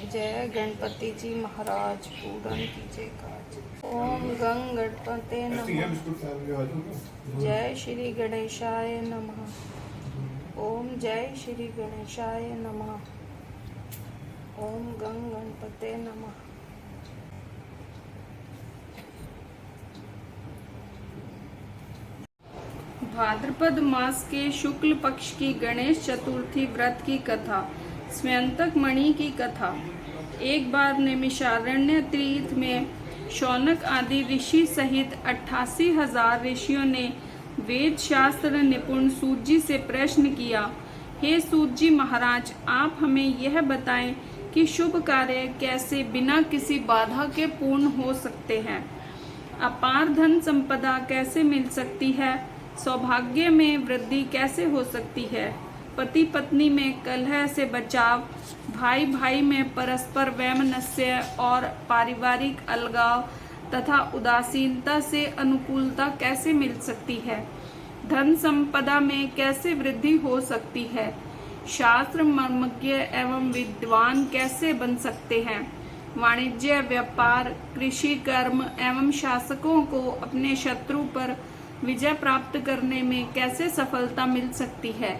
जय गणपति जी महाराज पूरन कीजिए काज। ओम गंग गणपते नमः। जय श्री गणेशाय नमः। ओम जय श्री गणेशाय नमः। ओम गंग गणपते नमः। भाद्रपद मास के शुक्ल पक्ष की गणेश चतुर्थी व्रत की कथा। स्मयंतक मणि की कथा। एक बार नैमिषारण्य तीर्थ में शौनक आदि ऋषि सहित 88,000 ऋषियों ने वेद शास्त्र निपुण सूत जी से प्रश्न किया, हे सूत जी महाराज, आप हमें यह बताएं कि शुभ कार्य कैसे बिना किसी बाधा के पूर्ण हो सकते हैं। अपार धन संपदा कैसे मिल सकती है। सौभाग्य में वृद्धि कैसे हो सकती है। पति पत्नी में कलह से बचाव, भाई भाई में परस्पर वैमनस्य और पारिवारिक अलगाव तथा उदासीनता से अनुकूलता कैसे मिल सकती है। धन संपदा में कैसे वृद्धि हो सकती है। शास्त्र मर्मज्ञ एवं विद्वान कैसे बन सकते हैं। वाणिज्य, व्यापार, कृषि, कर्म एवं शासकों को अपने शत्रु पर विजय प्राप्त करने में कैसे सफलता मिल सकती है।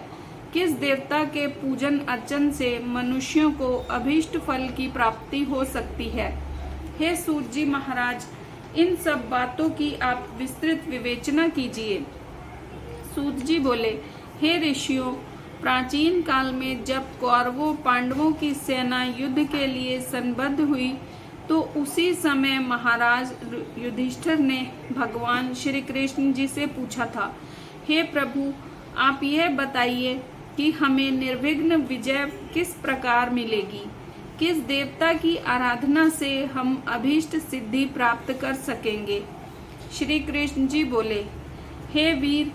किस देवता के पूजन अर्चन से मनुष्यों को अभीष्ट फल की प्राप्ति हो सकती है। हे सूत जी महाराज, इन सब बातों की आप विस्तृत विवेचना कीजिए। सूत जी बोले, हे ऋषियों, प्राचीन काल में जब कौरवों पांडवों की सेना युद्ध के लिए संबद्ध हुई तो उसी समय महाराज युधिष्ठिर ने भगवान श्री कृष्ण जी से पूछा था, हे प्रभु, आप यह बताइए कि हमें निर्विघ्न विजय किस प्रकार मिलेगी। किस देवता की आराधना से हम अभीष्ट सिद्धि प्राप्त कर सकेंगे। श्री कृष्ण जी बोले, हे वीर,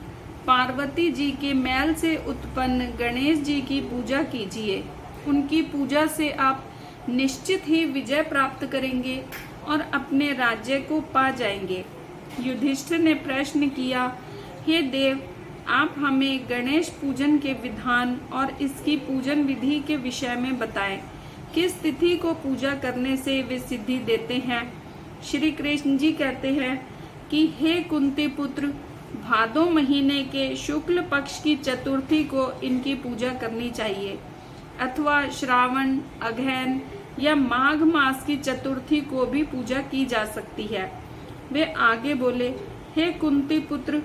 पार्वती जी के मैल से उत्पन्न गणेश जी की पूजा कीजिए। उनकी पूजा से आप निश्चित ही विजय प्राप्त करेंगे और अपने राज्य को पा जाएंगे। युधिष्ठिर ने प्रश्न किया, हे देव, आप हमें गणेश पूजन के विधान और इसकी पूजन विधि के विषय में बताएं। किस तिथि को पूजा करने से वे सिद्धि देते हैं। श्री कृष्ण जी कहते हैं कि हे कुंती पुत्र, भादो महीने के शुक्ल पक्ष की चतुर्थी को इनकी पूजा करनी चाहिए, अथवा श्रावण, अगहन या माघ मास की चतुर्थी को भी पूजा की जा सकती है। वे आगे बोले, हे कुंती पुत्र,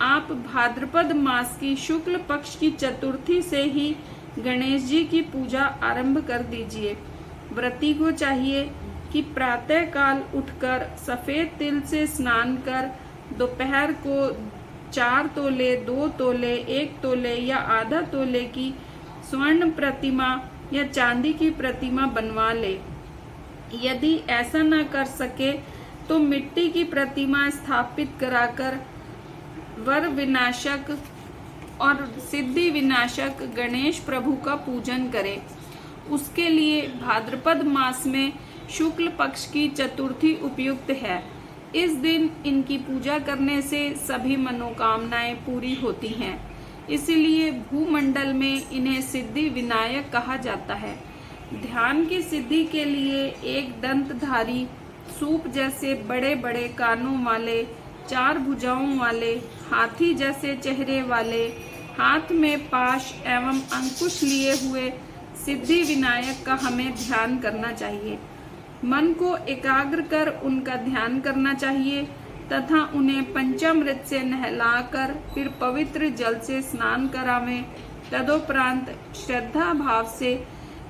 आप भाद्रपद मास की शुक्ल पक्ष की चतुर्थी से ही गणेश जी की पूजा आरंभ कर दीजिए। व्रती को चाहिए कि प्रातः काल उठकर सफेद तिल से स्नान कर दोपहर को 4 तोले, 2 तोले, 1 तोले या आधा तोले की स्वर्ण प्रतिमा या चांदी की प्रतिमा बनवा ले। यदि ऐसा न कर सके तो मिट्टी की प्रतिमा स्थापित कराकर वर विनाशक और सिद्धि विनाशक गणेश प्रभु का पूजन करें। उसके लिए भाद्रपद मास में शुक्ल पक्ष की चतुर्थी उपयुक्त है। इस दिन इनकी पूजा करने से सभी मनोकामनाएं पूरी होती हैं। इसलिए भूमंडल में इन्हें सिद्धि विनायक कहा जाता है। ध्यान की सिद्धि के लिए एक दंतधारी, सूप जैसे बड़े बड़े कानों वाले, 4 भुजाओं वाले, हाथी जैसे चेहरे वाले, हाथ में पाश एवं अंकुश लिए हुए सिद्धि विनायक का हमें ध्यान करना चाहिए। मन को एकाग्र कर उनका ध्यान करना चाहिए तथा उन्हें पंचामृत से नहलाकर फिर पवित्र जल से स्नान करावें। तदोपरांत श्रद्धा भाव से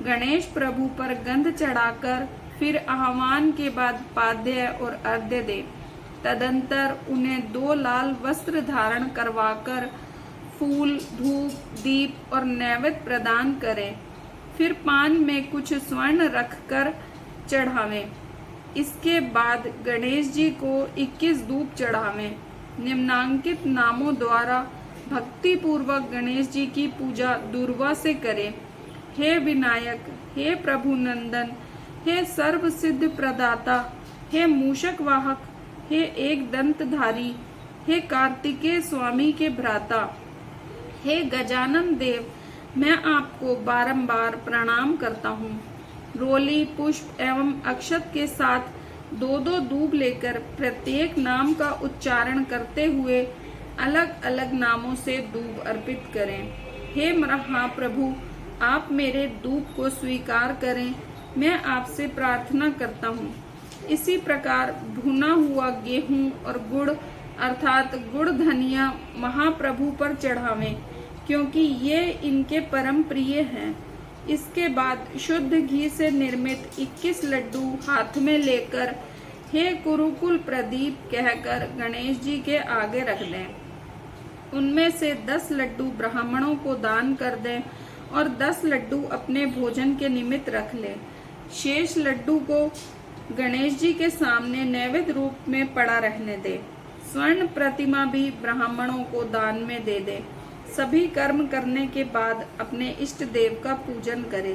गणेश प्रभु पर गंध चढ़ाकर फिर आह्वान के बाद पाद्य और अर्घ्य दें। तदंतर उन्हें 2 लाल वस्त्र धारण करवाकर फूल, धूप, दीप और नैवेद्य प्रदान करें। फिर पान में कुछ स्वर्ण रखकर चढ़ावें। इसके बाद गणेश जी को 21 धूप चढ़ावें। निम्नांकित नामों द्वारा भक्ति पूर्वक गणेश जी की पूजा दूर्वा से करें। हे विनायक, हे प्रभु नंदन, हे सर्व सिद्ध प्रदाता, हे मूषक वाहक, हे एक दंतधारी, हे कार्तिकेय स्वामी के भ्राता, हे गजानन देव, मैं आपको बारंबार प्रणाम करता हूँ। रोली, पुष्प एवं अक्षत के साथ 2-2 दूब लेकर प्रत्येक नाम का उच्चारण करते हुए अलग अलग नामों से दूब अर्पित करें। हे महाप्रभु, आप मेरे दूब को स्वीकार करें, मैं आपसे प्रार्थना करता हूँ। इसी प्रकार भुना हुआ गेहूं और गुड़ अर्थात गुड़ धनिया महाप्रभु पर चढ़ावें, क्योंकि ये इनके परम प्रिय हैं। इसके बाद शुद्ध घी से निर्मित 21 लड्डू हाथ में लेकर हे कुरुकुल प्रदीप कहकर गणेश जी के आगे रख दें। उनमें से 10 लड्डू ब्राह्मणों को दान कर दें और 10 लड्डू अपने भोजन के निमित्त रख लें। शेष लड्डू को गणेश जी के सामने नैवेद्य रूप में पड़ा रहने दें। स्वर्ण प्रतिमा भी ब्राह्मणों को दान में दे दे। सभी कर्म करने के बाद अपने इष्ट देव का पूजन करे।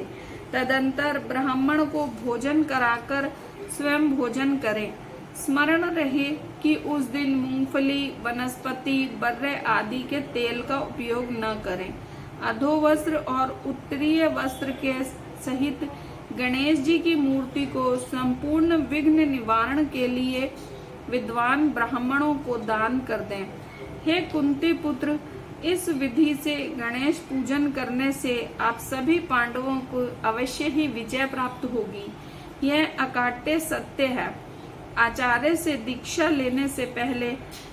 तदंतर ब्राह्मण को भोजन कराकर स्वयं भोजन करें। स्मरण रहे कि उस दिन मूंगफली, वनस्पति, बर्रे आदि के तेल का उपयोग न करें। अधोवस्त्र और उत्तरीय वस्त्र के सहित गणेश जी की मूर्ति को संपूर्ण विघ्न निवारण के लिए विद्वान ब्राह्मणों को दान कर दें। हे कुंती पुत्र, इस विधि से गणेश पूजन करने से आप सभी पांडवों को अवश्य ही विजय प्राप्त होगी। यह अकाट्य सत्य है। आचार्य से दीक्षा लेने से पहले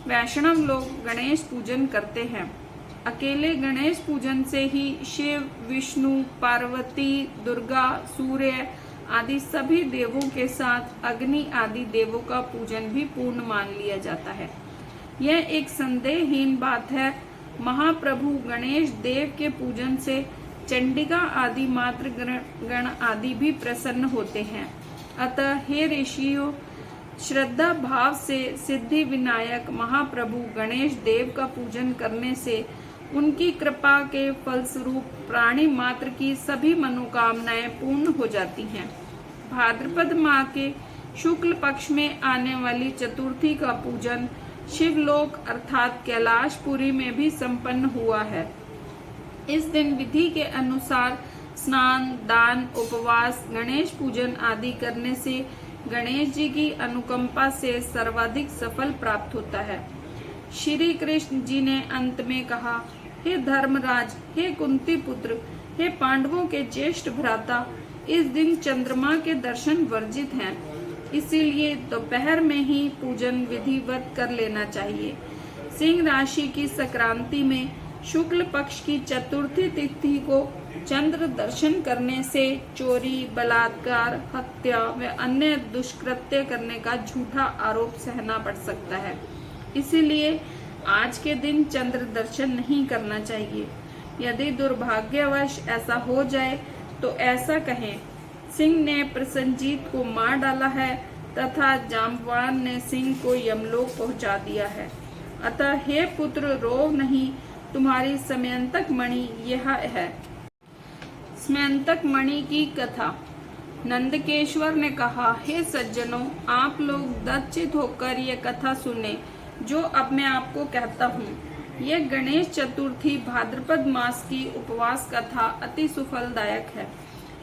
वैष्णव लोग गणेश पूजन करते हैं। अकेले गणेश पूजन से ही शिव, विष्णु, पार्वती, दुर्गा, सूर्य आदि सभी देवों के साथ अग्नि आदि देवों का पूजन भी पूर्ण मान लिया जाता है। यह एक संदेहहीन बात है। महाप्रभु गणेश देव के पूजन से चंडिका आदि मात्र गण आदि भी प्रसन्न होते हैं। अतः हे ऋषियों, श्रद्धा भाव से सिद्धि विनायक महाप्रभु गणेश देव का पूजन करने से उनकी कृपा के फलस्वरूप प्राणी मात्र की सभी मनोकामनाएं पूर्ण हो जाती हैं। भाद्रपद माह के शुक्ल पक्ष में आने वाली चतुर्थी का पूजन शिवलोक अर्थात कैलाशपुरी में भी संपन्न हुआ है। इस दिन विधि के अनुसार स्नान, दान, उपवास, गणेश पूजन आदि करने से गणेश जी की अनुकंपा से सर्वाधिक सफल प्राप्त होता है। श्री कृष्ण जी ने अंत में कहा, हे धर्मराज, हे कुंती पुत्र, हे पांडवों के ज्येष्ठ भ्राता, इस दिन चंद्रमा के दर्शन वर्जित हैं, इसीलिए दोपहर में ही पूजन विधिवत कर लेना चाहिए। सिंह राशि की संक्रांति में शुक्ल पक्ष की चतुर्थी तिथि को चंद्र दर्शन करने से चोरी, बलात्कार, हत्या व अन्य दुष्कृत्य करने का झूठा आरोप सहना पड़ सकता है। इसीलिए आज के दिन चंद्र दर्शन नहीं करना चाहिए। यदि दुर्भाग्यवश ऐसा हो जाए तो ऐसा कहें, सिंह ने प्रसन्नजीत को मार डाला है तथा जाम्बवान ने सिंह को यमलोक पहुंचा दिया है। अतः हे पुत्र, रोव नहीं, तुम्हारी समयंतक मणि यह है। समयंतक मणि की कथा। नंदकेश्वर ने कहा, हे सज्जनों, आप लोग दत्तचित होकर ये कथा सुने जो अब मैं आपको कहता हूँ। यह गणेश चतुर्थी भाद्रपद मास की उपवास कथा अति सुफलदायक है।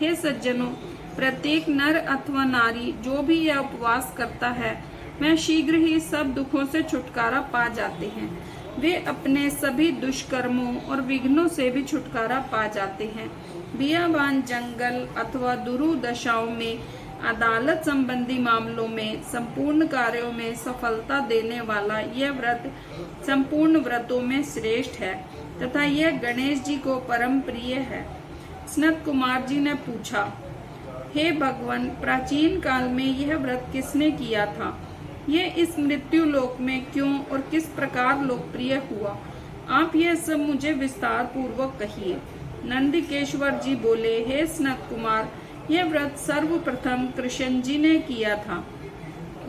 हे सज्जनों, प्रत्येक नर अथवा नारी जो भी यह उपवास करता है वह शीघ्र ही सब दुखों से छुटकारा पा जाते हैं। वे अपने सभी दुष्कर्मों और विघ्नों से भी छुटकारा पा जाते हैं। बियाबान जंगल अथवा दुर्दशाओं में, अदालत संबंधी मामलों में, संपूर्ण कार्यों में सफलता देने वाला यह व्रत संपूर्ण व्रतों में श्रेष्ठ है तथा यह गणेश जी को परम प्रिय है। सनत कुमार जी ने पूछा, हे भगवान, प्राचीन काल में यह व्रत किसने किया था? यह इस मृत्यु लोक में क्यों और किस प्रकार लोकप्रिय हुआ? आप यह सब मुझे विस्तार पूर्वक कहिए। नंदकेश्वर जी बोले, हे सनत कुमार, यह व्रत सर्वप्रथम कृष्ण जी ने किया था।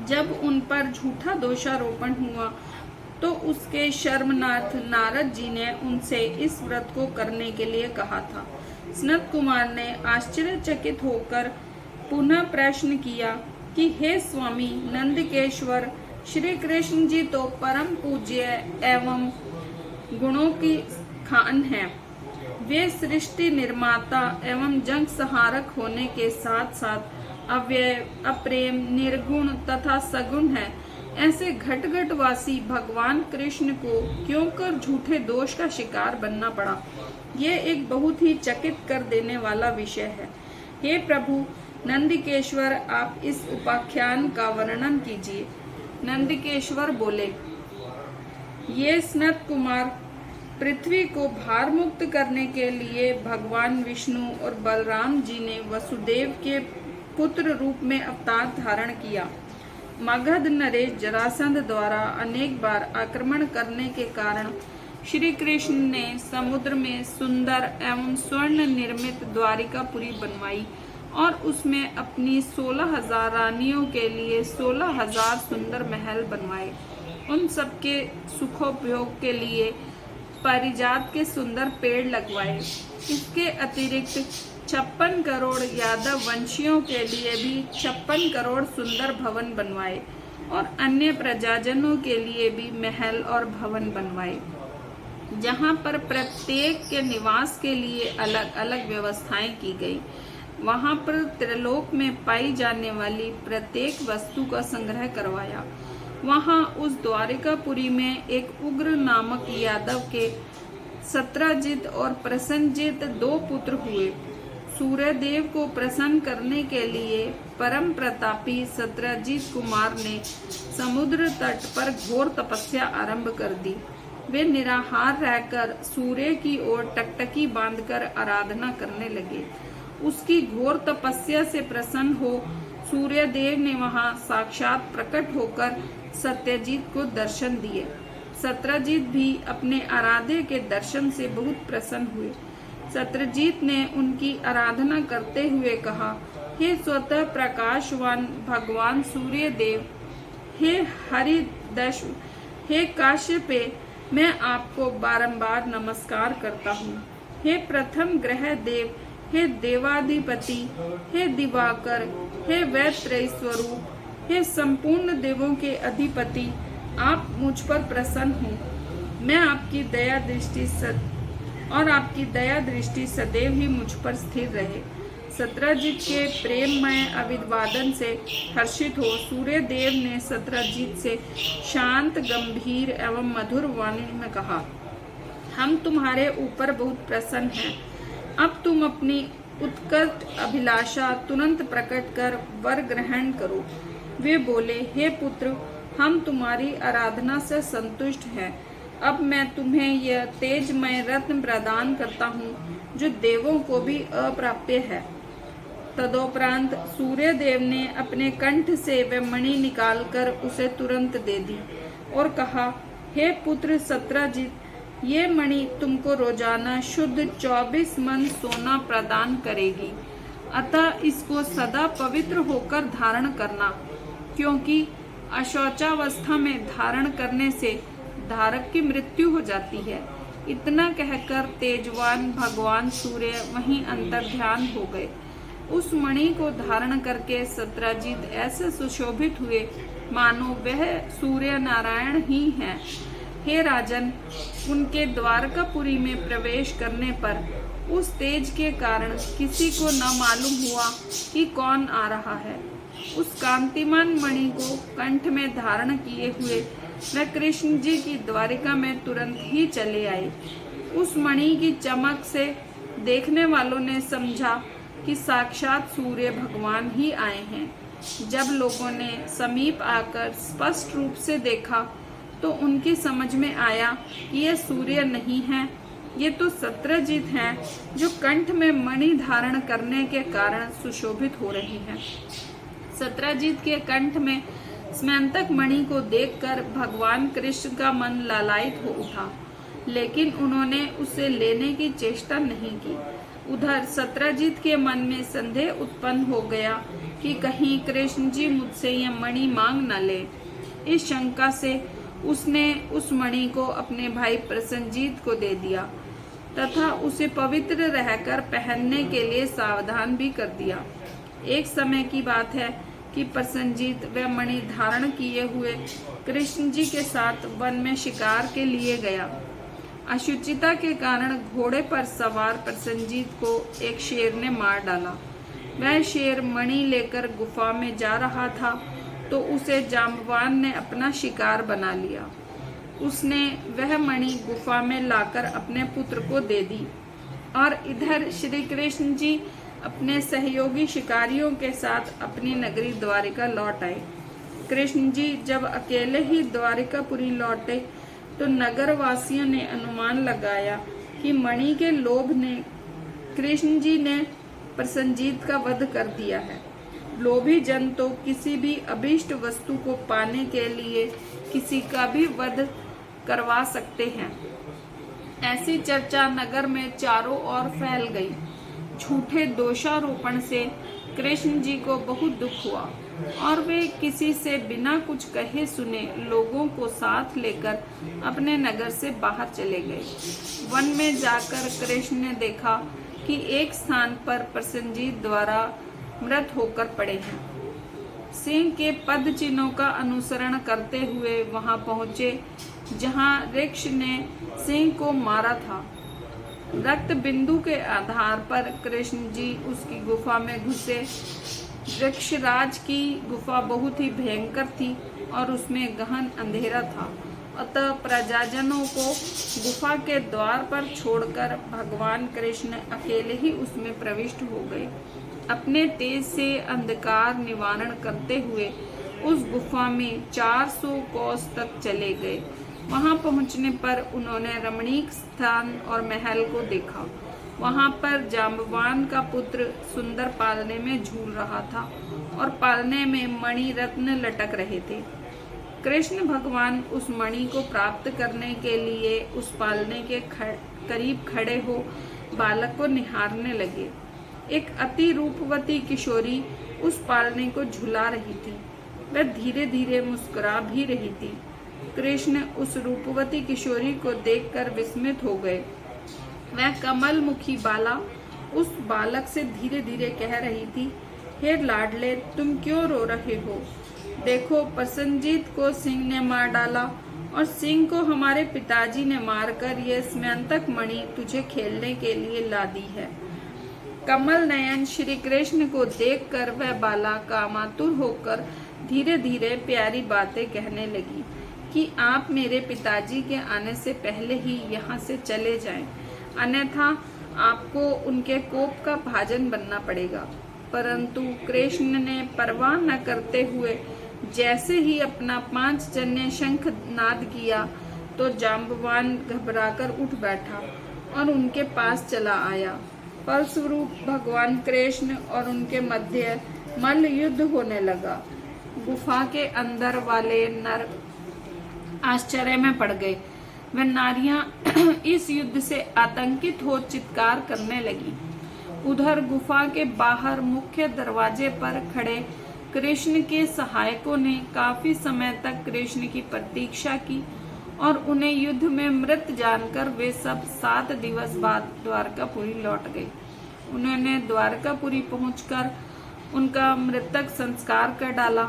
जब उन पर झूठा दोषारोपण हुआ तो उसके शर्मनाथ नारद जी ने उनसे इस व्रत को करने के लिए कहा था। सनत कुमार ने आश्चर्यचकित होकर पुनः प्रश्न किया कि हे स्वामी नंदकेश्वर, श्री कृष्ण जी तो परम पूज्य एवं गुणों की खान है। वे सृष्टि निर्माता एवं जंग संहारक होने के साथ साथ अव्यय, अप्रेम, निर्गुण तथा सगुण है। ऐसे घटघटवासी भगवान कृष्ण को क्यों कर झूठे दोष का शिकार बनना पड़ा? ये एक बहुत ही चकित कर देने वाला विषय है। हे प्रभु नंदिकेश्वर, आप इस उपाख्यान का वर्णन कीजिए। नंदिकेश्वर बोले, ये सनत कुमार, पृथ्वी को भार मुक्त करने के लिए भगवान विष्णु और बलराम जी ने वसुदेव के पुत्र रूप में अवतार धारण किया। मगध नरेश जरासंध द्वारा अनेक बार आक्रमण करने के कारण श्री कृष्ण ने समुद्र में सुंदर एवं स्वर्ण निर्मित द्वारिकापुरी बनवाई और उसमें अपनी 16,000 रानियों के लिए 16,000 सुंदर महल बनवाए। उन सबके सुखोपयोग के लिए पारिजात के सुंदर पेड़ लगवाए। इसके अतिरिक्त 56 करोड़ यादव वंशियों के लिए भी 56 करोड़ सुंदर भवन बनवाए और अन्य प्रजाजनों के लिए भी महल और भवन बनवाए, जहाँ पर प्रत्येक के निवास के लिए अलग अलग व्यवस्थाएं की गई। वहाँ पर त्रिलोक में पाई जाने वाली प्रत्येक वस्तु का संग्रह करवाया। वहाँ उस द्वारिकापुरी में एक उग्र नामक यादव के सत्रजीत और प्रसन्नजीत 2 पुत्र हुए। सूर्यदेव को प्रसन्न करने के लिए परम प्रतापी सत्रजीत कुमार ने समुद्र तट पर घोर तपस्या आरंभ कर दी। वे निराहार रहकर सूर्य की ओर टकटकी बांधकर आराधना करने लगे। उसकी घोर तपस्या से प्रसन्न हो सूर्यदेव ने वहां साक्षात प्रकट होकर सत्यजीत को दर्शन दिए। सत्रजीत भी अपने आराध्य के दर्शन से बहुत प्रसन्न हुए। सत्रजीत ने उनकी आराधना करते हुए कहा, हे स्वतः प्रकाशवान भगवान सूर्य देव, हे हरिदश, हे काश्यपे, मैं आपको बारंबार नमस्कार करता हूँ। हे प्रथम ग्रह देव, हे देवाधिपति, हे दिवाकर, हे वैत्रय स्वरूप, हे संपूर्ण देवों के अधिपति, आप मुझ पर प्रसन्न हो। मैं आपकी दया दृष्टि सदैव ही मुझ पर स्थिर रहे। सत्रजीत के प्रेममय अभिवादन से हर्षित हो सूर्य देव ने सत्रजीत से शांत, गंभीर एवं मधुर वाणी में कहा, हम तुम्हारे ऊपर बहुत प्रसन्न हैं। अब तुम अपनी उत्कट अभिलाषा तुरंत प्रकट कर वर ग्रहण करो। वे बोले, हे पुत्र, हम तुम्हारी आराधना से संतुष्ट हैं। अब मैं तुम्हें यह तेजमय रत्न प्रदान करता हूँ जो देवों को भी अप्राप्य है। तदोपरांत सूर्य देव ने अपने कंठ से वह मणि निकालकर उसे तुरंत दे दी और कहा, हे पुत्र सत्रजीत, ये मणि तुमको रोजाना शुद्ध 24 मन सोना प्रदान करेगी। अतः इसको सदा पवित्र होकर धारण करना, क्योंकि अशौचावस्था में धारण करने से धारक की मृत्यु हो जाती है। इतना कहकर तेजवान भगवान सूर्य वहीं अंतर्ध्यान हो गए। उस मणि को धारण करके सत्रजीत ऐसे सुशोभित हुए मानो वह सूर्य नारायण ही हैं। हे राजन, उनके द्वारकापुरी में प्रवेश करने पर उस तेज के कारण किसी को न मालूम हुआ कि कौन आ रहा है। उस कांतिमान मणि को कंठ में धारण किए हुए वह कृष्ण जी की द्वारिका में तुरंत ही चले आए। उस मणि की चमक से देखने वालों ने समझा कि साक्षात सूर्य भगवान ही आए हैं। जब लोगों ने समीप आकर स्पष्ट रूप से देखा तो उनकी समझ में आया कि यह सूर्य नहीं है, ये तो सत्रजीत हैं जो कंठ में मणि धारण करने के कारण सुशोभित हो रही हैं। सत्रजीत के कंठ में स्मयंतक मणि को देखकर भगवान कृष्ण का मन लालायित हो उठा, लेकिन उन्होंने उसे लेने की चेष्टा नहीं की। उधर सत्रजीत के मन में संदेह उत्पन्न हो गया कि कहीं कृष्ण जी मुझसे यह मणि मांग न ले। इस शंका से उसने उस मणि को अपने भाई प्रसन्नजीत को दे दिया तथा उसे पवित्र रहकर पहनने के लिए सावधान भी कर दिया। एक समय की बात है कि प्रसन्नजीत वह मणि धारण किए हुए कृष्ण जी के साथ वन में शिकार के लिए गया। अशुचिता के कारण घोड़े पर सवार प्रसन्नजीत को एक शेर ने मार डाला। वह शेर मणि लेकर गुफा में जा रहा था तो उसे जाम्बवान ने अपना शिकार बना लिया। उसने वह मणि गुफा में लाकर अपने पुत्र को दे दी और इधर श्री कृष्ण जी अपने सहयोगी शिकारियों के साथ अपनी नगरी द्वारिका लौट आए। कृष्ण जी जब अकेले ही द्वारिकापुरी लौटे तो नगर वासियों ने अनुमान लगाया कि मणि के लोभ ने कृष्ण जी ने प्रसन्नजीत का वध कर दिया है। लोभी जन तो किसी भी अभीष्ट वस्तु को पाने के लिए किसी का भी वध करवा सकते हैं। ऐसी चर्चा नगर में चारों ओर फैल गई। झूठे दोषारोपण से कृष्ण जी को बहुत दुख हुआ और वे किसी से बिना कुछ कहे सुने लोगों को साथ लेकर अपने नगर से बाहर चले गए। वन में जाकर कृष्ण ने देखा कि एक स्थान पर प्रसन्नजीत द्वारा मृत होकर पड़े हैं। सिंह के पद चिन्हों का अनुसरण करते हुए वहां पहुंचे जहां ऋक्ष ने सिंह को मारा था। रक्त बिंदु के आधार पर कृष्ण जी उसकी गुफा में घुसे। वृक्षराज की गुफा बहुत ही भयंकर थी और उसमें गहन अंधेरा था। अतः प्रजाजनों को गुफा के द्वार पर छोड़कर भगवान कृष्ण अकेले ही उसमें प्रविष्ट हो गए। अपने तेज से अंधकार निवारण करते हुए उस गुफा में 400 कोस तक चले गए। वहां पहुंचने पर उन्होंने रमणीक स्थान और महल को देखा। वहां पर जाम्बवान का पुत्र सुंदर पालने में झूल रहा था और पालने में मणि रत्न लटक रहे थे। कृष्ण भगवान उस मणि को प्राप्त करने के लिए उस पालने के करीब खड़े हो बालक को निहारने लगे। एक अति रूपवती किशोरी उस पालने को झुला रही थी। वह धीरे धीरे मुस्कुरा भी रही थी। कृष्ण उस रूपवती किशोरी को देखकर विस्मित हो गए। वह कमल मुखी बाला उस बालक से धीरे धीरे कह रही थी, हे लाडले, तुम क्यों रो रहे हो? देखो, प्रसन्नजीत को सिंह ने मार डाला और सिंह को हमारे पिताजी ने मारकर यह स्मयंतक मणि तुझे खेलने के लिए ला दी है। कमल नयन श्री कृष्ण को देखकर वह बाला कामातुर होकर धीरे धीरे प्यारी बातें कहने लगी कि आप मेरे पिताजी के आने से पहले ही यहाँ से चले जाएं, अन्यथा आपको उनके कोप का भाजन बनना पड़ेगा। परंतु कृष्ण ने परवाह न करते हुए जैसे ही अपना 5 जन्य शंख नाद किया तो जाम्बवान घबराकर उठ बैठा और उनके पास चला आया। फलस्वरूप भगवान कृष्ण और उनके मध्य मल्ल युद्ध होने लगा। गुफा के अंदर वाले नर आश्चर्य में पड़ गए। वे नारियां इस युद्ध से आतंकित हो चित्कार करने लगी। उधर गुफा के बाहर मुख्य दरवाजे पर खड़े कृष्ण के सहायकों ने काफी समय तक कृष्ण की प्रतीक्षा की और उन्हें युद्ध में मृत जानकर वे सब 7 दिवस बाद द्वारकापुरी लौट गए। उन्होंने द्वारकापुरी पहुंचकर उनका मृतक संस्कार कर डाला।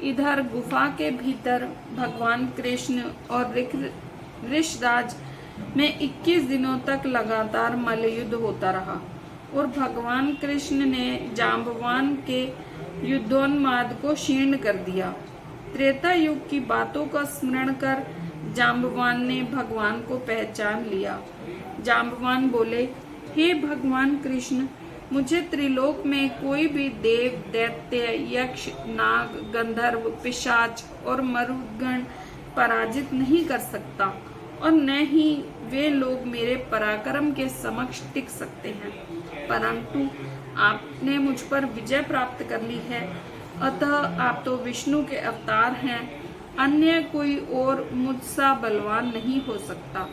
इधर गुफा के भीतर भगवान कृष्ण और ऋषराज में 21 दिनों तक लगातार मल्लयुद्ध होता रहा और भगवान कृष्ण ने जाम्बवान के युद्धोन्माद को क्षीण कर दिया। त्रेता युग की बातों का स्मरण कर जाम्बवान ने भगवान को पहचान लिया। जाम्बवान बोले, हे भगवान कृष्ण, मुझे त्रिलोक में कोई भी देव, दैत्य, यक्ष, नाग, गंधर्व, पिशाच और मरुदगण पराजित नहीं कर सकता और न ही वे लोग मेरे पराक्रम के समक्ष टिक सकते हैं। परंतु आपने मुझ पर विजय प्राप्त कर ली है, अतः आप तो विष्णु के अवतार हैं। अन्य कोई और मुझसा बलवान नहीं हो सकता,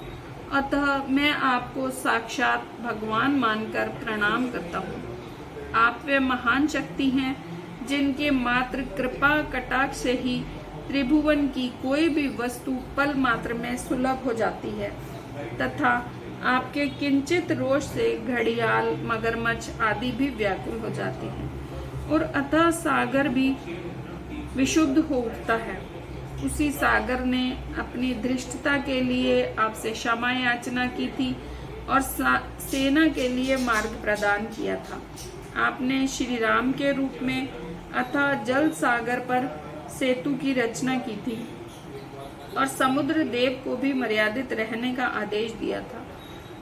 अतः मैं आपको साक्षात भगवान मानकर प्रणाम करता हूँ। आप वे महान शक्ति हैं जिनके मात्र कृपा कटाक्ष से ही त्रिभुवन की कोई भी वस्तु पल मात्र में सुलभ हो जाती है तथा आपके किंचित रोष से घड़ियाल, मगरमच्छ आदि भी व्याकुल हो जाती हैं और अतः सागर भी विशुद्ध हो उठता है। उसी सागर ने अपनी धृष्टता के लिए आपसे क्षमा याचना की थी और सेना के लिए मार्ग प्रदान किया था। आपने श्री राम के रूप में अथाह जल सागर पर सेतु की रचना की थी और समुद्र देव को भी मर्यादित रहने का आदेश दिया था।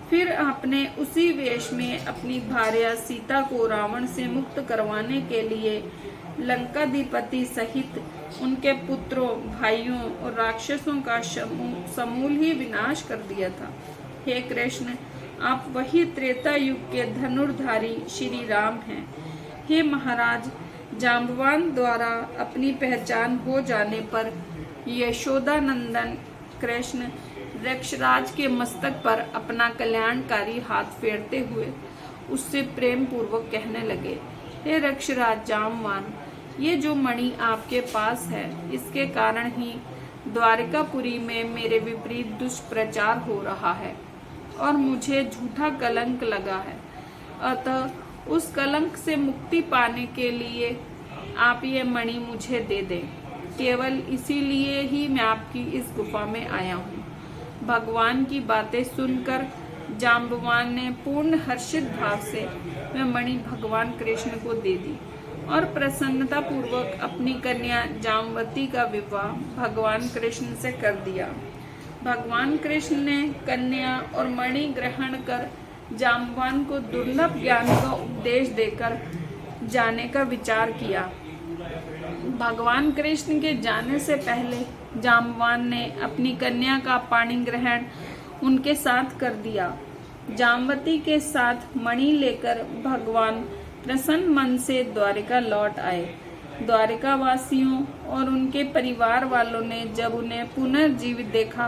फिर आपने उसी वेश में अपनी भार्या सीता को रावण से मुक्त करवाने के लिए लंकाधिपति सहित उनके पुत्रों, भाइयों और राक्षसों का समूल ही विनाश कर दिया था। हे कृष्ण, आप वही त्रेता युग के धनुर्धारी श्री राम हैं। हे महाराज, जाम्बवान द्वारा अपनी पहचान हो जाने पर यशोदानंदन कृष्ण रक्षराज के मस्तक पर अपना कल्याणकारी हाथ फेरते हुए उससे प्रेम पूर्वक कहने लगे, हे रक्षराज जाम्बवान, ये जो मणि आपके पास है, इसके कारण ही द्वारिकापुरी में मेरे विपरीत दुष्प्रचार हो रहा है और मुझे झूठा कलंक लगा है। अतः उस कलंक से मुक्ति पाने के लिए आप ये मणि मुझे दे दें। केवल इसीलिए ही मैं आपकी इस गुफा में आया हूँ। भगवान की बातें सुनकर जाम्बवान ने पूर्ण हर्षित भाव से वह मणि भगवान कृष्ण को दे दी और प्रसन्नता पूर्वक अपनी कन्या जाम्बवती का विवाह भगवान कृष्ण से कर दिया। भगवान कृष्ण ने कन्या और मणि ग्रहण कर जाम्बवान को दुर्लभ ज्ञान का उपदेश देकर जाने का विचार किया। भगवान कृष्ण के जाने से पहले जाम्बवान ने अपनी कन्या का पाणी ग्रहण उनके साथ कर दिया। जाम्बवती के साथ मणि लेकर भगवान प्रसन्न मन से द्वारिका लौट आए। द्वारिका वासियों और उनके परिवार वालों ने जब उन्हें पुनर्जीवित देखा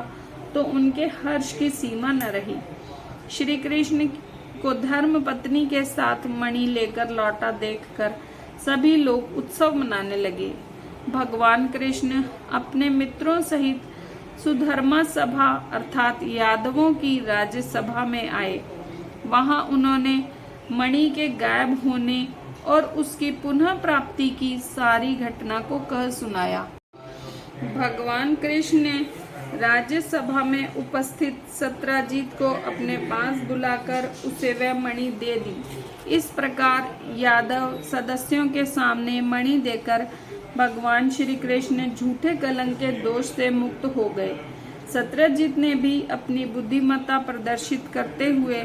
तो उनके हर्ष की सीमा न रही। श्री कृष्ण को धर्म पत्नी के साथ मणि लेकर लौटा देखकर सभी लोग उत्सव मनाने लगे। भगवान कृष्ण अपने मित्रों सहित सुधर्मा सभा अर्थात यादवों की राज्य सभा में आए। वहां उन्होंने मणि के गायब होने और उसकी पुनः प्राप्ति की सारी घटना को कह सुनाया। भगवान कृष्ण ने राज्य सभा में उपस्थित सत्यजीत को अपने पास बुलाकर उसे वह मणि दे दी। इस प्रकार यादव सदस्यों के सामने मणि देकर भगवान श्री कृष्ण झूठे कलंक के दोष से मुक्त हो गए। सत्यजीत ने भी अपनी बुद्धिमत्ता प्रदर्शित करते हुए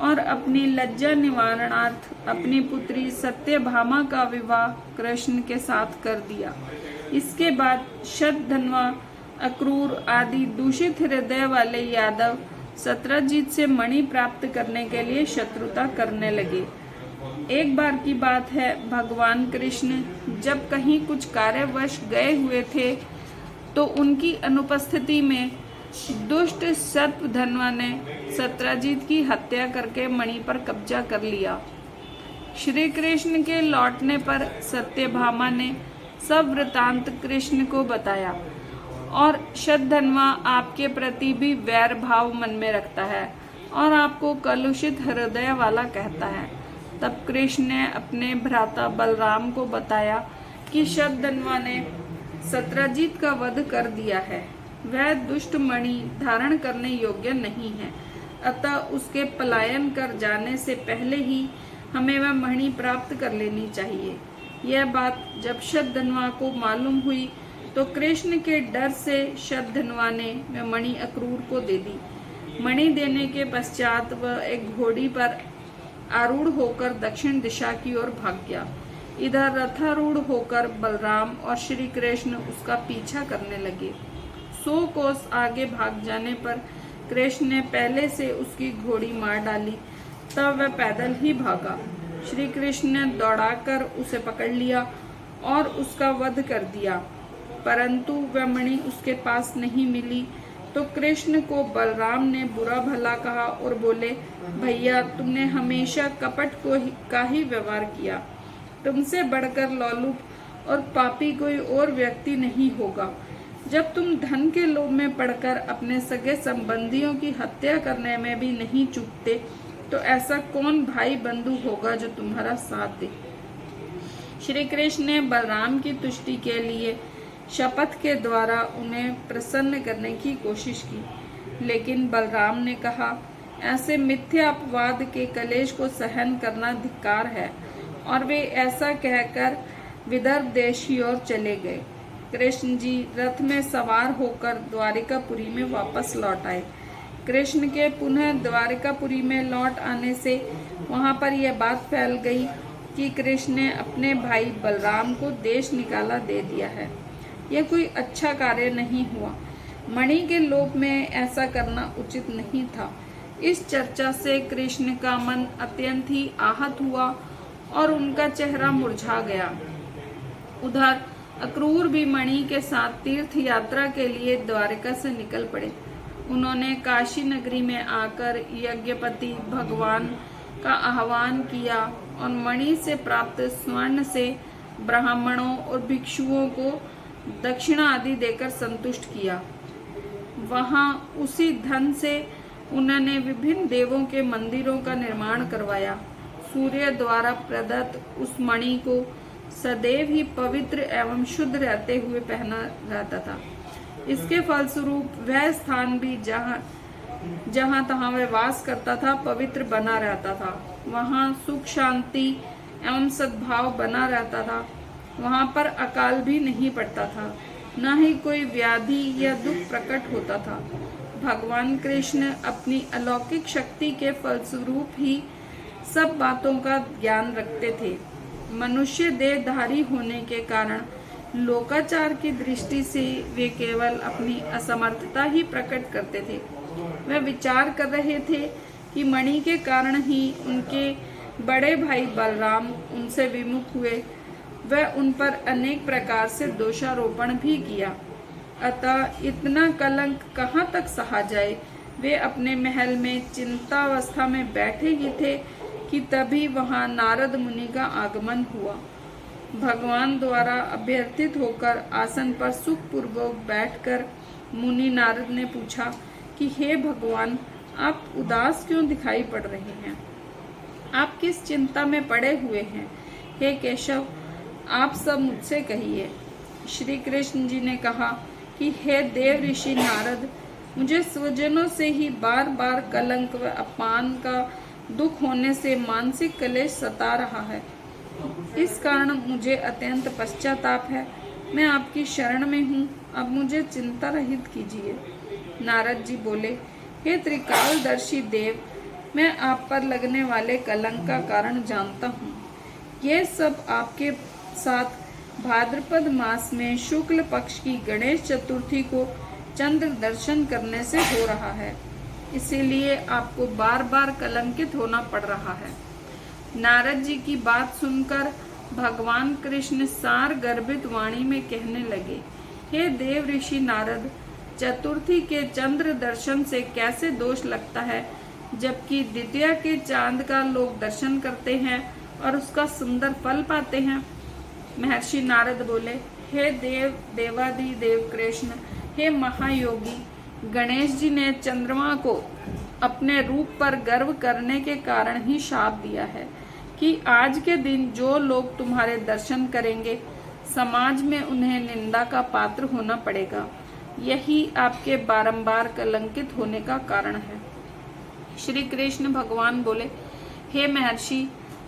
और अपनी लज्जा निवारणार्थ अपनी पुत्री सत्यभामा का विवाह कृष्ण के साथ कर दिया। इसके बाद शतधन्वा, अक्रूर आदि दूषित हृदय वाले यादव सत्यजीत से मणि प्राप्त करने के लिए शत्रुता करने लगे। एक बार की बात है, भगवान कृष्ण जब कहीं कुछ कार्यवश गए हुए थे तो उनकी अनुपस्थिति में दुष्ट शतधन्वा ने सत्यजीत की हत्या करके मणि पर कब्जा कर लिया। श्री कृष्ण के लौटने पर सत्यभामा ने सब वृतांत कृष्ण को बताया और शतधन्वा आपके प्रति भी वैर भाव मन में रखता है और आपको कलुषित हृदय वाला कहता है। तब कृष्ण ने अपने भ्राता बलराम को बताया कि शतधन्वा ने सत्यजीत का वध कर दिया है। वह दुष्ट मणि धारण करने योग्य नहीं है, अतः उसके पलायन कर जाने से पहले ही हमें वह मणि प्राप्त कर लेनी चाहिए। यह बात जब शतधन्वा को मालूम हुई तो कृष्ण के डर से शतधन्वा ने वह मणि अक्रूर को दे दी। मणि देने के पश्चात वह एक घोड़ी पर आरूढ़ होकर दक्षिण दिशा की ओर भाग गया। इधर रथारूढ़ होकर बलराम और श्री कृष्ण उसका पीछा करने लगे। 100 कोस आगे भाग जाने पर कृष्ण ने पहले से उसकी घोड़ी मार डाली। तब वह पैदल ही भागा। श्री कृष्ण ने दौड़ाकर उसे पकड़ लिया और उसका वध कर दिया, परंतु वह मणि उसके पास नहीं मिली। तो कृष्ण को बलराम ने बुरा भला कहा और बोले, भैया तुमने हमेशा कपट का ही व्यवहार किया। तुमसे बढ़कर लोलुप और पापी कोई और व्यक्ति नहीं होगा। जब तुम धन के लोभ में पड़कर अपने सगे संबंधियों की हत्या करने में भी नहीं चूकते, तो ऐसा कौन भाई बंधु होगा जो तुम्हारा साथ दे। श्री कृष्ण ने बलराम की तुष्टि के लिए शपथ के द्वारा उन्हें प्रसन्न करने की कोशिश की। लेकिन बलराम ने कहा, ऐसे मिथ्या अपवाद के कलेश को सहन करना धिक्कार है, और वे ऐसा कहकर विदर्भ देश की ओर चले गए। कृष्ण जी रथ में सवार होकर द्वारिकापुरी में वापस लौट आए। कृष्ण के पुनः द्वारिकापुरी में लौट आने से वहां पर यह बात फैल गई कि कृष्ण ने अपने भाई बलराम को देश निकाला दे दिया है। यह कोई अच्छा कार्य नहीं हुआ। मणि के लोभ में ऐसा करना उचित नहीं था। इस चर्चा से कृष्ण का मन अत्यंत ही आहत हुआ और उनका चेहरा मुरझा गया। उधर अक्रूर भी मणि के साथ तीर्थ यात्रा के लिए द्वारिका से निकल पड़े। उन्होंने काशी नगरी में आकर यज्ञपति भगवान का आह्वान किया और मणि से प्राप्त स्वर्ण से ब्राह्मणों और भिक्षुओं को दक्षिणा आदि देकर संतुष्ट किया। वहां उसी धन से उन्होंने विभिन्न देवों के मंदिरों का निर्माण करवाया। सूर्य द्वारा प्रदत्त उस मणि को सदैव ही पवित्र एवं शुद्ध रहते हुए पहना रहता था। इसके फलस्वरूप वह स्थान भी जहाँ तहाँ वह वास करता था पवित्र बना रहता था। वहाँ सुख शांति एवं सद्भाव बना रहता था। वहाँ पर अकाल भी नहीं पड़ता था, न ही कोई व्याधि या दुख प्रकट होता था। भगवान कृष्ण अपनी अलौकिक शक्ति के फलस्वरूप ही सब बातों का ज्ञान रखते थे। मनुष्य देहधारी होने के कारण लोकाचार की दृष्टि से वे केवल अपनी असमर्थता ही प्रकट करते थे। वे विचार कर रहे थे कि मणि के कारण ही उनके बड़े भाई बलराम उनसे विमुख हुए। वह उन पर अनेक प्रकार से दोषारोपण भी किया। अतः इतना कलंक कहाँ तक सहा जाए। वे अपने महल में चिंतावस्था में बैठे ही थे कि तभी वहां नारद मुनि का आगमन हुआ। भगवान द्वारा अभ्यर्थित होकर आसन पर सुखपूर्वक बैठकर मुनि नारद ने पूछा कि हे भगवान, आप उदास क्यों दिखाई पड़ रहे हैं? आप किस चिंता में पड़े हुए हैं? हे केशव, आप सब मुझसे कहिए। श्री कृष्ण जी ने कहा कि हे देव ऋषि नारद, मुझे स्वजनों से ही बार बार कलंक व अपमान का दुख होने से मानसिक क्लेश सता रहा है। इस कारण मुझे अत्यंत पश्चाताप है। मैं आपकी शरण में हूँ, अब मुझे चिंता रहित कीजिए। नारद जी बोले, हे त्रिकालदर्शी देव, मैं आप पर लगने वाले कलंक का कारण जानता हूँ। ये सब आपके साथ भाद्रपद मास में शुक्ल पक्ष की गणेश चतुर्थी को चंद्र दर्शन करने से हो रहा है, इसीलिए आपको बार बार कलंकित होना पड़ रहा है। नारद जी की बात सुनकर भगवान कृष्ण सार गर्भित वाणी में कहने लगे, हे देव ऋषि नारद, चतुर्थी के चंद्र दर्शन से कैसे दोष लगता है, जबकि द्वितीया के चांद का लोग दर्शन करते हैं और उसका सुंदर फल पाते हैं। महर्षि नारद बोले, हे देव देवादि देव कृष्ण, हे महायोगी, गणेश जी ने चंद्रमा को अपने रूप पर गर्व करने के कारण ही शाप दिया है कि आज के दिन जो लोग तुम्हारे दर्शन करेंगे, समाज में उन्हें निंदा का पात्र होना पड़ेगा। यही आपके बारंबार कलंकित होने का कारण है। श्री कृष्ण भगवान बोले, हे महर्षि,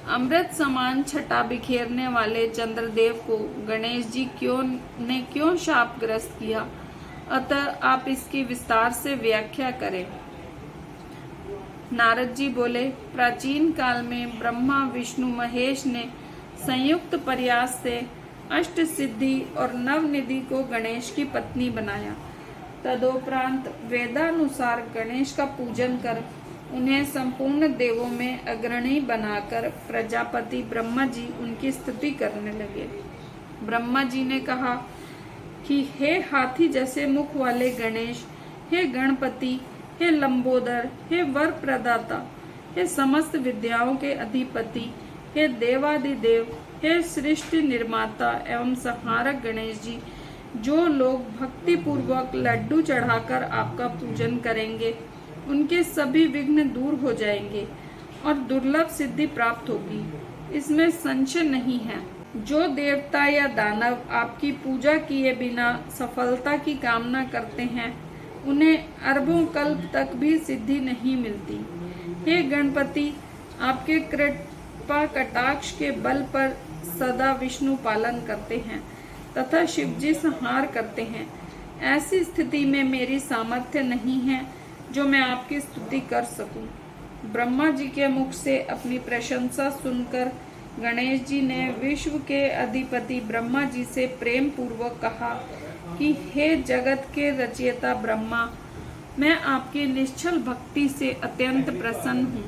अमृत समान छटा बिखेरने वाले चंद्रदेव को गणेश जी क्यों शापग्रस्त किया? अतः आप इसकी विस्तार से व्याख्या करें। नारद जी बोले, प्राचीन काल में ब्रह्मा विष्णु महेश ने संयुक्त प्रयास से अष्ट सिद्धि और नवनिधि को गणेश की पत्नी बनाया। तदोपरांत वेदानुसार गणेश का पूजन कर उन्हें संपूर्ण देवों में अग्रणी बनाकर प्रजापति ब्रह्मा जी उनकी स्तुति करने लगे। ब्रह्मा जी ने कहा कि हे हाथी जैसे मुख वाले गणेश, हे गणपति, हे लंबोदर, हे वर प्रदाता, हे समस्त विद्याओं के अधिपति, हे देवादिदेव, हे सृष्टि निर्माता एवं संहारक गणेश जी, जो लोग भक्ति पूर्वक लड्डू चढ़ाकर आपका पूजन करेंगे, उनके सभी विघ्न दूर हो जाएंगे और दुर्लभ सिद्धि प्राप्त होगी, इसमें संशय नहीं है। जो देवता या दानव आपकी पूजा किए बिना सफलता की कामना करते हैं, उन्हें अरबों कल्प तक भी सिद्धि नहीं मिलती। हे गणपति, आपके कृपा कटाक्ष के बल पर सदा विष्णु पालन करते हैं तथा शिवजी संहार करते हैं। ऐसी स्थिति में मेरी सामर्थ्य नहीं है जो मैं आपकी स्तुति कर सकूं। ब्रह्मा जी के मुख से अपनी प्रशंसा सुनकर गणेश जी ने विश्व के अधिपति ब्रह्मा जी से प्रेम पूर्वक कहा कि हे जगत के रचयिता ब्रह्मा, मैं आपकी निश्चल भक्ति से अत्यंत प्रसन्न हूँ।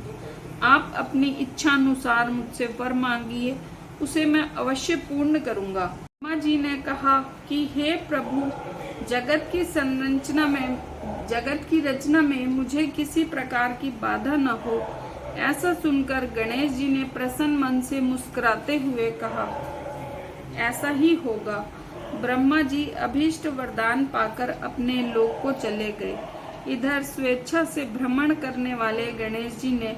आप अपनी इच्छा अनुसार मुझसे वर मांगिए, उसे मैं अवश्य पूर्ण करूँगा। ब्रह्मा जी ने कहा कि हे प्रभु, जगत की रचना में मुझे किसी प्रकार की बाधा न हो। ऐसा सुनकर गणेश जी ने प्रसन्न मन से मुस्कुराते हुए कहा, ऐसा ही होगा। ब्रह्मा जी अभीष्ट वरदान पाकर अपने लोक को चले गए। इधर स्वेच्छा से भ्रमण करने वाले गणेश जी ने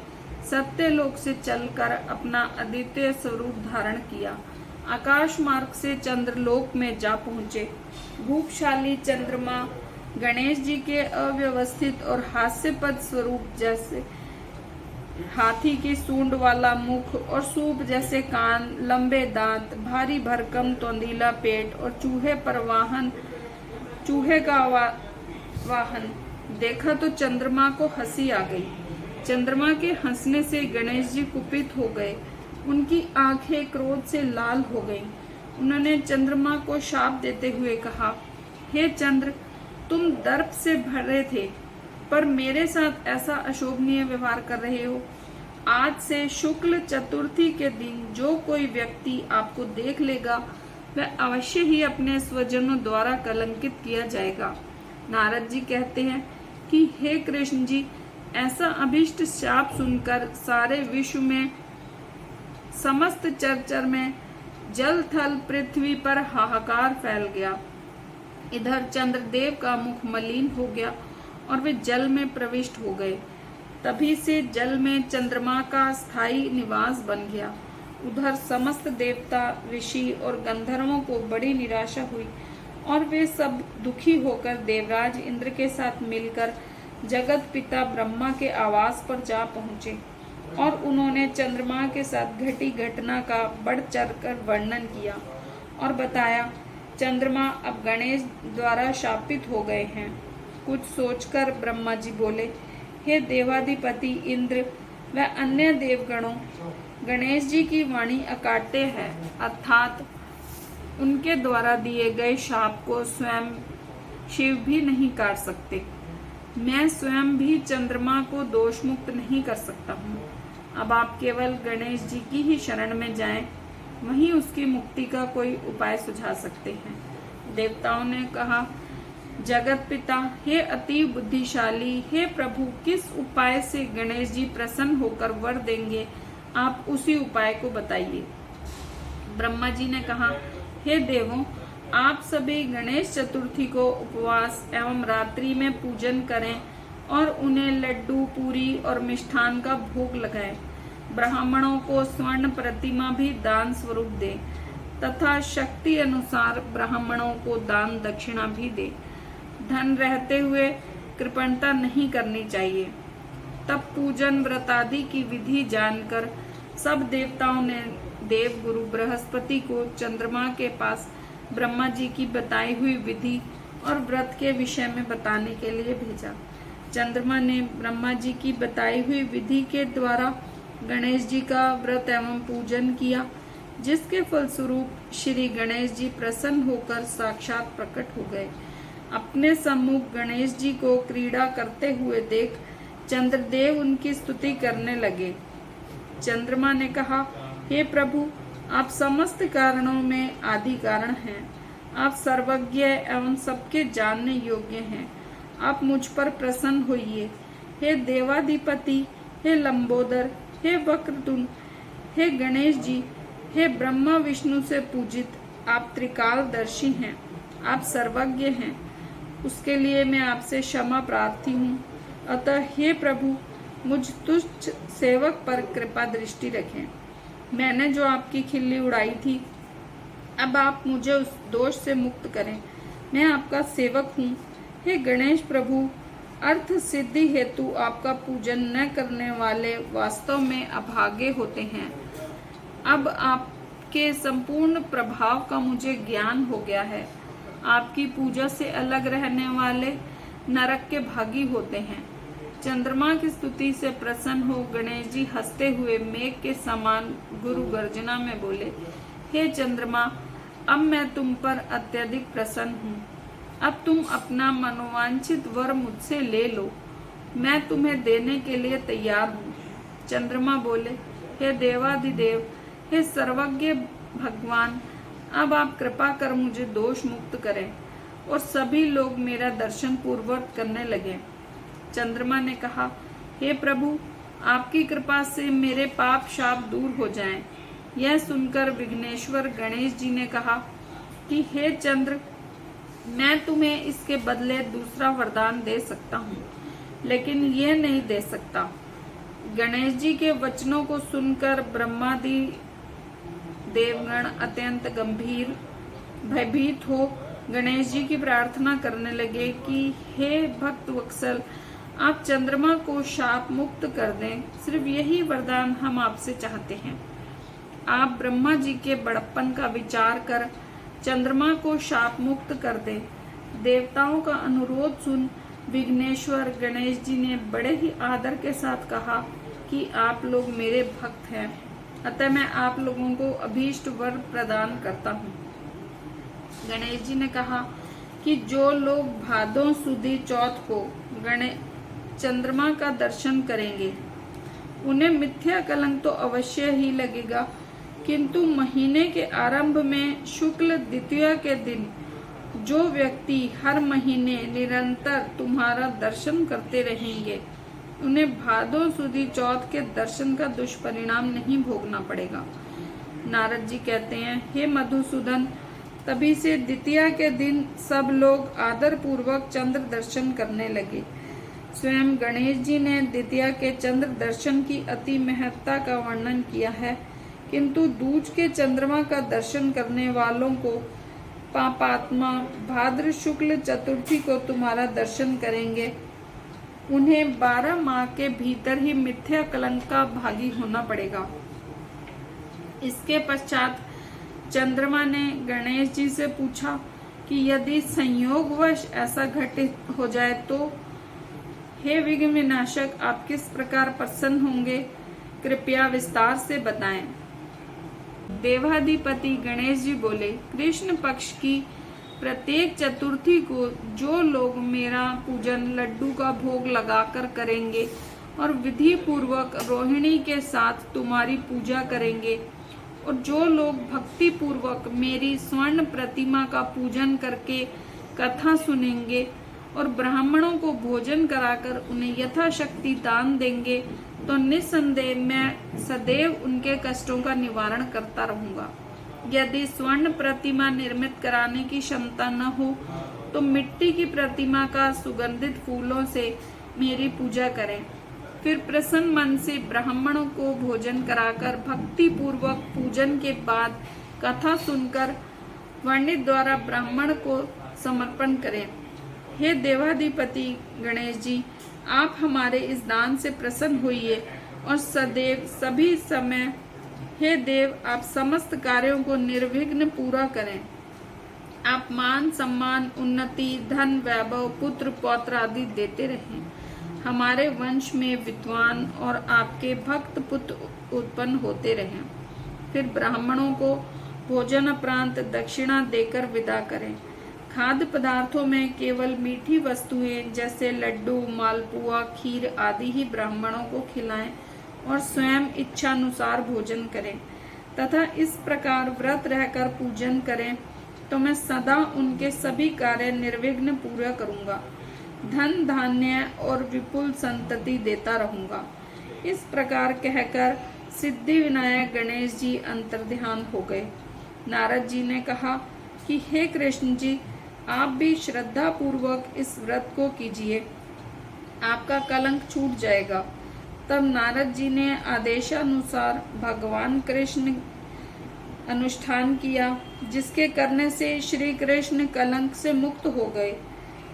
सत्यलोक से चलकर अपना अद्वितीय स्वरूप धारण किया। आकाश मार्ग से चंद्रलोक में जा पहुँचे। भूपशाली चंद्रमा गणेश जी के अव्यवस्थित और हास्यपद स्वरूप, जैसे हाथी की सूंड वाला मुख और सूप जैसे कान, लंबे दांत, भारी भरकम तोंदीला पेट और चूहे का वाहन देखा तो चंद्रमा को हंसी आ गई। चंद्रमा के हंसने से गणेश जी कुपित हो गए। उनकी आंखें क्रोध से लाल हो गईं। उन्होंने चंद्रमा को शाप देते हुए कहा, हे चंद्र, तुम दर्प से भरे थे, पर मेरे साथ ऐसा अशोभनीय व्यवहार कर रहे हो। आज से शुक्ल चतुर्थी के दिन जो कोई व्यक्ति आपको देख लेगा, वह अवश्य ही अपने स्वजनों द्वारा कलंकित किया जाएगा। नारद जी कहते हैं कि हे कृष्ण जी, ऐसा अभिष्ट शाप सुनकर सारे विश्व में, समस्त चराचर में, जल थल पृथ्वी पर हाहाकार फैल गया। इधर चंद्रदेव का मुख मलिन हो गया और वे जल में प्रविष्ट हो गए। तभी से जल में चंद्रमा का स्थायी निवास बन गया। उधर समस्त देवता, ऋषि और गंधर्वों को बड़ी निराशा हुई और वे सब दुखी होकर देवराज इंद्र के साथ मिलकर जगत पिता ब्रह्मा के आवास पर जा पहुँचे और उन्होंने चंद्रमा के साथ घटी घटना का बढ़ चढ़कर वर्णन किया और बताया, चंद्रमा अब गणेश द्वारा शापित हो गए हैं। कुछ सोचकर ब्रह्मा जी बोले, हे देवाधिपति इंद्र व अन्य देवगणों, गणेश जी की वाणी अकाट्य है, अर्थात उनके द्वारा दिए गए शाप को स्वयं शिव भी नहीं काट सकते। मैं स्वयं भी चंद्रमा को दोष मुक्त नहीं कर सकता हूँ। अब आप केवल गणेश जी की ही शरण में जाएं, वहीं उसकी मुक्ति का कोई उपाय सुझा सकते हैं। देवताओं ने कहा, जगत पिता, हे अति बुद्धिशाली, हे प्रभु, किस उपाय से गणेश जी प्रसन्न होकर वर देंगे, आप उसी उपाय को बताइए। ब्रह्मा जी ने कहा, हे देवों, आप सभी गणेश चतुर्थी को उपवास एवं रात्रि में पूजन करें और उन्हें लड्डू, पूरी और मिष्ठान का भोग लगाएं। ब्राह्मणों को स्वर्ण प्रतिमा भी दान स्वरूप दें तथा शक्ति अनुसार ब्राह्मणों को दान दक्षिणा भी दें। धन रहते हुए कृपणता नहीं करनी चाहिए। तब पूजन व्रत आदि की विधि जानकर सब देवताओं ने देव गुरु बृहस्पति को चंद्रमा के पास ब्रह्मा जी की बताई हुई विधि और व्रत के विषय में बताने के लिए भेजा। चंद्रमा ने ब्रह्मा जी की बताई हुई विधि के द्वारा गणेश जी का व्रत एवं पूजन किया, जिसके फलस्वरूप श्री गणेश जी प्रसन्न होकर साक्षात प्रकट हो गए। अपने सम्मुख गणेश जी को क्रीड़ा करते हुए देख चंद्रदेव उनकी स्तुति करने लगे। चंद्रमा ने कहा, हे प्रभु, आप समस्त कारणों में आदि कारण हैं। आप सर्वज्ञ एवं सबके जानने योग्य हैं। आप मुझ पर प्रसन्न होइए। हे देवाधिपति, हे लंबोदर, हे वक्रतुंड, हे गणेश जी, हे ब्रह्मा विष्णु से पूजित, आप त्रिकालदर्शी हैं, आप सर्वज्ञ हैं। उसके लिए मैं आपसे क्षमा प्रार्थी हूँ। अतः हे प्रभु, मुझ तुच्छ सेवक पर कृपा दृष्टि रखें। मैंने जो आपकी खिल्ली उड़ाई थी, अब आप मुझे उस दोष से मुक्त करें, मैं आपका सेवक हूँ। हे गणेश प्रभु, अर्थ सिद्धि हेतु आपका पूजन न करने वाले वास्तव में अभागे होते हैं। अब आपके संपूर्ण प्रभाव का मुझे ज्ञान हो गया है। आपकी पूजा से अलग रहने वाले नरक के भागी होते हैं। चंद्रमा की स्तुति से प्रसन्न हो गणेश जी हंसते हुए मेघ के समान गुरु गर्जना में बोले, हे चंद्रमा, अब मैं तुम पर अत्यधिक प्रसन्न हूँ। अब तुम अपना मनोवांछित वर मुझसे ले लो, मैं तुम्हें देने के लिए तैयार हूँ। चंद्रमा बोले, हे देवाधिदेव, हे सर्वज्ञ भगवान, अब आप कृपा कर मुझे दोष मुक्त करें। और सभी लोग मेरा दर्शन पूर्वक करने लगे। चंद्रमा ने कहा, हे प्रभु, आपकी कृपा से मेरे पाप शाप दूर हो जाएं। यह सुनकर विघ्नेश्वर गणेश जी ने कहा कि हे चंद्र, मैं तुम्हें इसके बदले दूसरा वरदान दे सकता हूँ, लेकिन ये नहीं दे सकता। गणेश जी के वचनों को सुनकर ब्रह्मादि देवगण अत्यंत गंभीर भयभीत हो गणेश जी की प्रार्थना करने लगे कि हे भक्त वत्सल, आप चंद्रमा को शाप मुक्त कर दें। सिर्फ यही वरदान हम आपसे चाहते हैं। आप ब्रह्मा जी के बड़प्पन का विचार कर चंद्रमा को शाप मुक्त कर दें। देवताओं का अनुरोध सुन विघ्नेश्वर गणेश जी ने बड़े ही आदर के साथ कहा कि आप लोग मेरे भक्त हैं, अतः मैं आप लोगों को अभीष्ट वर प्रदान करता हूँ। गणेश जी ने कहा कि जो लोग भादों सुदी चौथ को चंद्रमा का दर्शन करेंगे, उन्हें मिथ्या कलंक तो अवश्य ही लगेगा, किंतु महीने के आरंभ में शुक्ल द्वितीया के दिन जो व्यक्ति हर महीने निरंतर तुम्हारा दर्शन करते रहेंगे, उन्हें भादों सुदी चौथ के दर्शन का दुष्परिणाम नहीं भोगना पड़ेगा। नारद जी कहते हैं, हे मधुसूदन, तभी से द्वितीया के दिन सब लोग आदर पूर्वक चंद्र दर्शन करने लगे। स्वयं गणेश जी ने द्वितीया के चंद्र दर्शन की अति महत्ता का वर्णन किया है, किंतु दूज के चंद्रमा का दर्शन करने वालों को पापात्मा भाद्र शुक्ल चतुर्थी को तुम्हारा दर्शन करेंगे, उन्हें 12 माह के भीतर ही मिथ्या कलंक का भागी होना पड़ेगा। इसके पश्चात चंद्रमा ने गणेश जी से पूछा कि यदि संयोगवश ऐसा घटित हो जाए तो हे विघ्न विनाशक, आप किस प्रकार प्रसन्न होंगे, कृपया विस्तार से बताएं। देवाधिपति गणेश जी बोले, कृष्ण पक्ष की प्रत्येक चतुर्थी को जो लोग मेरा पूजन लड्डू का भोग लगाकर करेंगे और विधि पूर्वक रोहिणी के साथ तुम्हारी पूजा करेंगे, और जो लोग भक्ति पूर्वक मेरी स्वर्ण प्रतिमा का पूजन करके कथा सुनेंगे और ब्राह्मणों को भोजन कराकर उन्हें यथाशक्ति दान देंगे, तो निस्संदेह मैं सदैव उनके कष्टों का निवारण करता रहूंगा। यदि स्वर्ण प्रतिमा निर्मित कराने की क्षमता न हो तो मिट्टी की प्रतिमा का सुगंधित फूलों से मेरी पूजा करें। फिर प्रसन्न मन से ब्राह्मणों को भोजन कराकर भक्ति पूर्वक पूजन के बाद कथा सुनकर वर्णित द्वारा ब्राह्मण को समर्पण करें। हे देवाधिपति गणेश जी, आप हमारे इस दान से प्रसन्न होइए और सदैव सभी समय हे देव, आप समस्त कार्यों को निर्विघ्न पूरा करें। आप मान सम्मान, उन्नति, धन, वैभव, पुत्र पौत्र आदि देते रहें। हमारे वंश में विद्वान और आपके भक्त पुत्र उत्पन्न होते रहें। फिर ब्राह्मणों को भोजन उपरांत दक्षिणा देकर विदा करें। खाद्य पदार्थों में केवल मीठी वस्तुएं जैसे लड्डू, मालपुआ, खीर आदि ही ब्राह्मणों को खिलाएं और स्वयं इच्छानुसार भोजन करें तथा इस प्रकार व्रत रहकर पूजन करें, तो मैं सदा उनके सभी कार्य निर्विघ्न पूरा करूंगा, धन धान्य और विपुल संतति देता रहूंगा। इस प्रकार कहकर सिद्धि विनायक गणेश जी अंतर्ध्यान हो गए। नारद जी ने कहा कि हे कृष्ण जी, आप भी श्रद्धा पूर्वक इस व्रत को कीजिए, आपका कलंक छूट जाएगा। तब नारद जी ने आदेशानुसार भगवान कृष्ण अनुष्ठान किया, जिसके करने से श्री कृष्ण कलंक से मुक्त हो गए।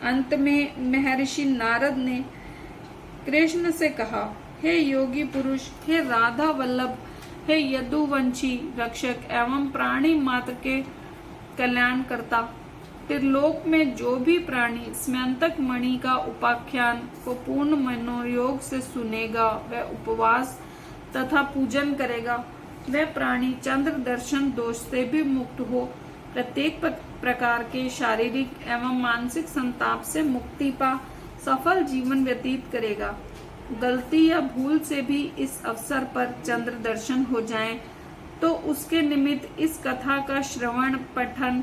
अंत में महर्षि नारद ने कृष्ण से कहा, हे योगी पुरुष, हे राधा वल्लभ, हे यदुवंशी रक्षक एवं प्राणी मात्र के कल्याण करता, त्रिलोक में जो भी प्राणी स्मयंतक मणि का उपाख्यान को पूर्ण मनोयोग से सुनेगा, वह उपवास तथा पूजन करेगा, वह प्राणी चंद्र दर्शन दोष से भी मुक्त हो प्रत्येक प्रकार के शारीरिक एवं मानसिक संताप से मुक्ति पा सफल जीवन व्यतीत करेगा। गलती या भूल से भी इस अवसर पर चंद्र दर्शन हो जाए तो उसके निमित्त इस कथा का श्रवण, पठन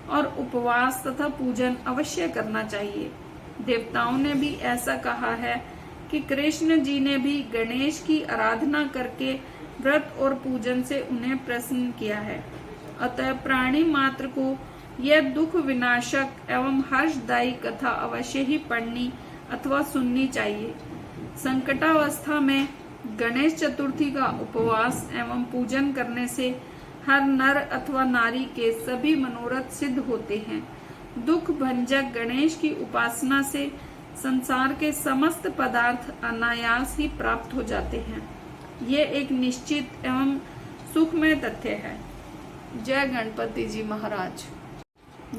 और उपवास तथा पूजन अवश्य करना चाहिए। देवताओं ने भी ऐसा कहा है कि कृष्ण जी ने भी गणेश की आराधना करके व्रत और पूजन से उन्हें प्रसन्न किया है। अतः प्राणी मात्र को यह दुख विनाशक एवं हर्षदायी कथा अवश्य ही पढ़नी अथवा सुननी चाहिए। संकटावस्था में गणेश चतुर्थी का उपवास एवं पूजन करने से हर नर अथवा नारी के सभी मनोरथ सिद्ध होते हैं। दुख भंजक गणेश की उपासना से संसार के समस्त पदार्थ अनायास ही प्राप्त हो जाते हैं। ये एक निश्चित एवं सुखमय तथ्य है। जय गणपति जी महाराज।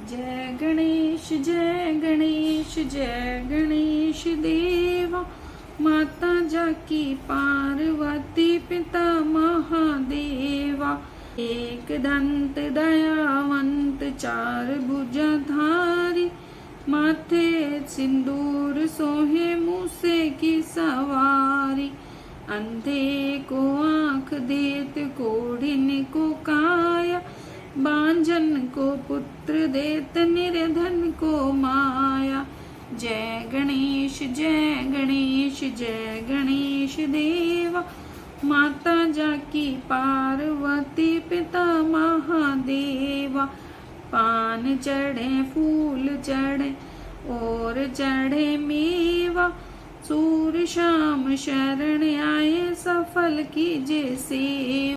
जय गणेश जय गणेश जय गणेश देवा, माता जाकी पार्वती पिता महादेवा, एक दंत दयावंत चार भुजाधारी, माथे सिंदूर सोहे मूसे की सवारी, अंधे को आंख देत कोढ़िन को काया, बांझन को पुत्र देत निर्धन को माया। जय गणेश जय गणेश जय गणेश देवा, माता जाकी पार्वती पिता महादेवा, पान चढ़े फूल चढ़े और चढ़े मेवा, सूर शाम शरण आए सफल कीजे सेवा।